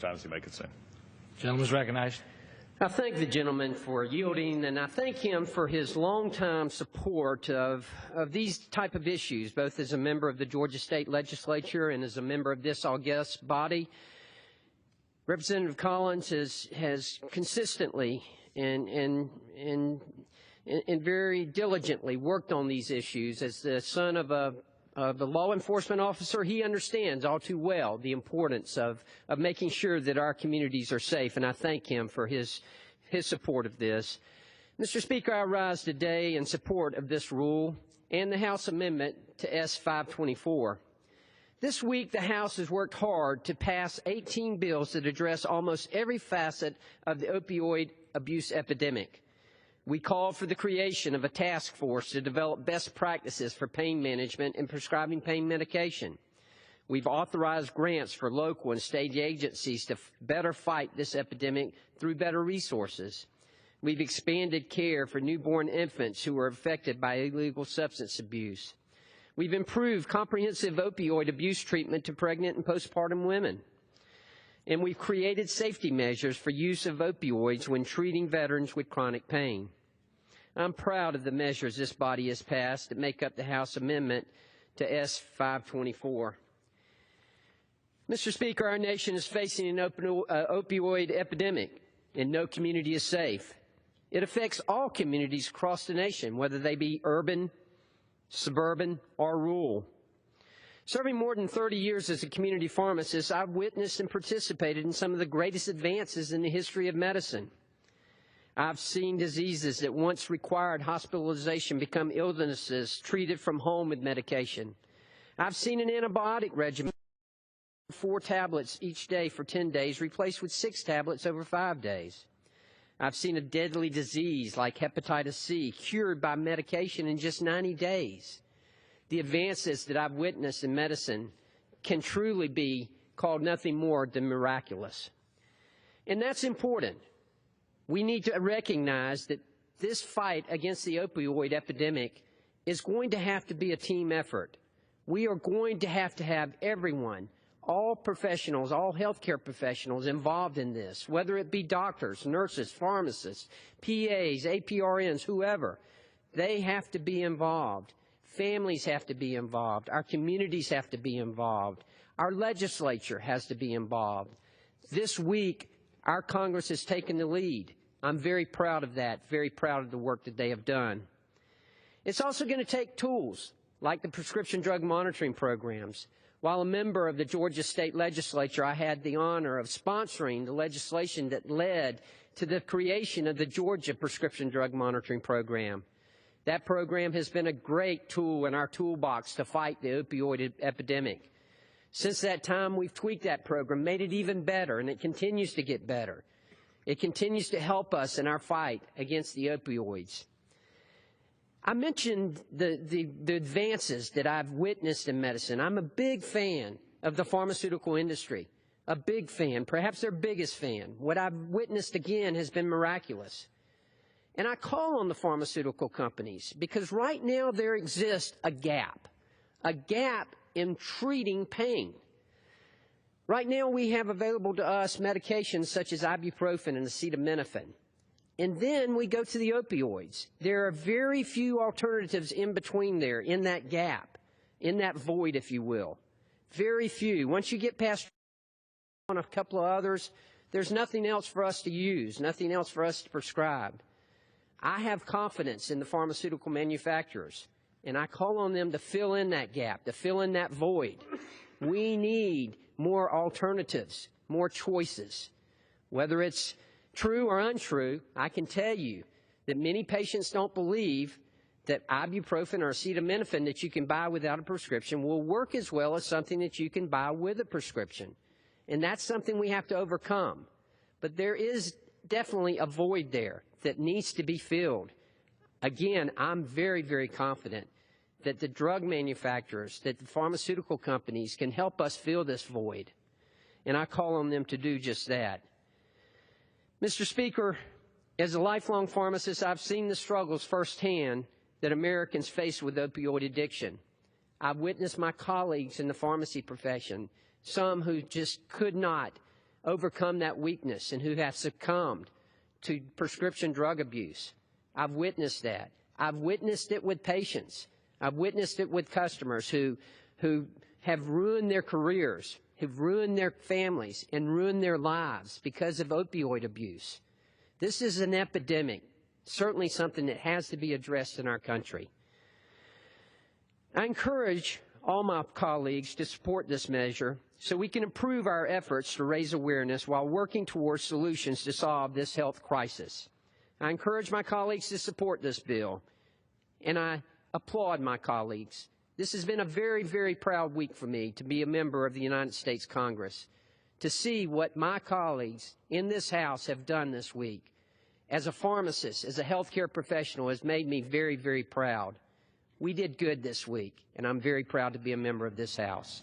Time as you may consume. Gentleman is recognized. I thank the gentleman for yielding, and I thank him for his longtime support of these type of issues, both as a member of the Georgia State Legislature and as a member of this august body. Representative Collins has consistently and very diligently worked on these issues. As the son of a law enforcement officer, he understands all too well the importance of making sure that our communities are safe, and I thank him for his support of this. Mr. Speaker, I rise today in support of this rule and the House amendment to S. 524. This week, the House has worked hard to pass 18 bills that address almost every facet of the opioid abuse epidemic. We called for the creation of a task force to develop best practices for pain management and prescribing pain medication. We've authorized grants for local and state agencies to better fight this epidemic through better resources. We've expanded care for newborn infants who are affected by illegal substance abuse. We've improved comprehensive opioid abuse treatment to pregnant and postpartum women. And we've created safety measures for use of opioids when treating veterans with chronic pain. I'm proud of the measures this body has passed that make up the House amendment to S. 524. Mr. Speaker, our nation is facing an opioid epidemic, and no community is safe. It affects all communities across the nation, whether they be urban, suburban, or rural. Serving more than 30 years as a community pharmacist, I've witnessed and participated in some of the greatest advances in the history of medicine. I've seen diseases that once required hospitalization become illnesses treated from home with medication. I've seen an antibiotic regimen, 4 tablets each day for 10 days, replaced with 6 tablets over 5 days. I've seen a deadly disease like hepatitis C cured by medication in just 90 days. The advances that I've witnessed in medicine can truly be called nothing more than miraculous. And that's important. We need to recognize that this fight against the opioid epidemic is going to have to be a team effort. We are going to have everyone, all professionals, all healthcare professionals involved in this, whether it be doctors, nurses, pharmacists, PAs, APRNs, whoever. They have to be involved. Families have to be involved. Our communities have to be involved. Our legislature has to be involved. This week, our Congress has taken the lead. I'm very proud of that, very proud of the work that they have done. It's also going to take tools like the prescription drug monitoring programs. While a member of the Georgia State Legislature, I had the honor of sponsoring the legislation that led to the creation of the Georgia Prescription Drug Monitoring Program. That program has been a great tool in our toolbox to fight the opioid epidemic. Since that time, we've tweaked that program, made it even better, and it continues to get better. It continues to help us in our fight against the opioids. I mentioned the advances that I've witnessed in medicine. I'm a big fan of the pharmaceutical industry, a big fan, perhaps their biggest fan. What I've witnessed, again, has been miraculous. And I call on the pharmaceutical companies because right now there exists a gap in treating pain. Right now we have available to us medications such as ibuprofen and acetaminophen. And then we go to the opioids. There are very few alternatives in between there, in that gap, in that void, if you will. Very few. Once you get past on a couple of others, there's nothing else for us to use, nothing else for us to prescribe. I have confidence in the pharmaceutical manufacturers, and I call on them to fill in that gap, to fill in that void. We need more alternatives, more choices. Whether it's true or untrue, I can tell you that many patients don't believe that ibuprofen or acetaminophen that you can buy without a prescription will work as well as something that you can buy with a prescription. And that's something we have to overcome. But there is definitely a void there that needs to be filled. Again, I'm very, very confident that the drug manufacturers, that the pharmaceutical companies can help us fill this void. And I call on them to do just that. Mr. Speaker, as a lifelong pharmacist, I've seen the struggles firsthand that Americans face with opioid addiction. I've witnessed my colleagues in the pharmacy profession, some who just could not overcome that weakness and who have succumbed to prescription drug abuse. I've witnessed that. I've witnessed it with patients. I've witnessed it with customers who have ruined their careers, who've ruined their families, and ruined their lives because of opioid abuse. This is an epidemic, certainly something that has to be addressed in our country. I encourage all my colleagues to support this measure so we can improve our efforts to raise awareness while working towards solutions to solve this health crisis. I encourage my colleagues to support this bill, and I applaud my colleagues. This has been a very, very proud week for me to be a member of the United States Congress, to see what my colleagues in this House have done this week. As a pharmacist, as a healthcare professional, has made me very, very proud. We did good this week, and I'm very proud to be a member of this House.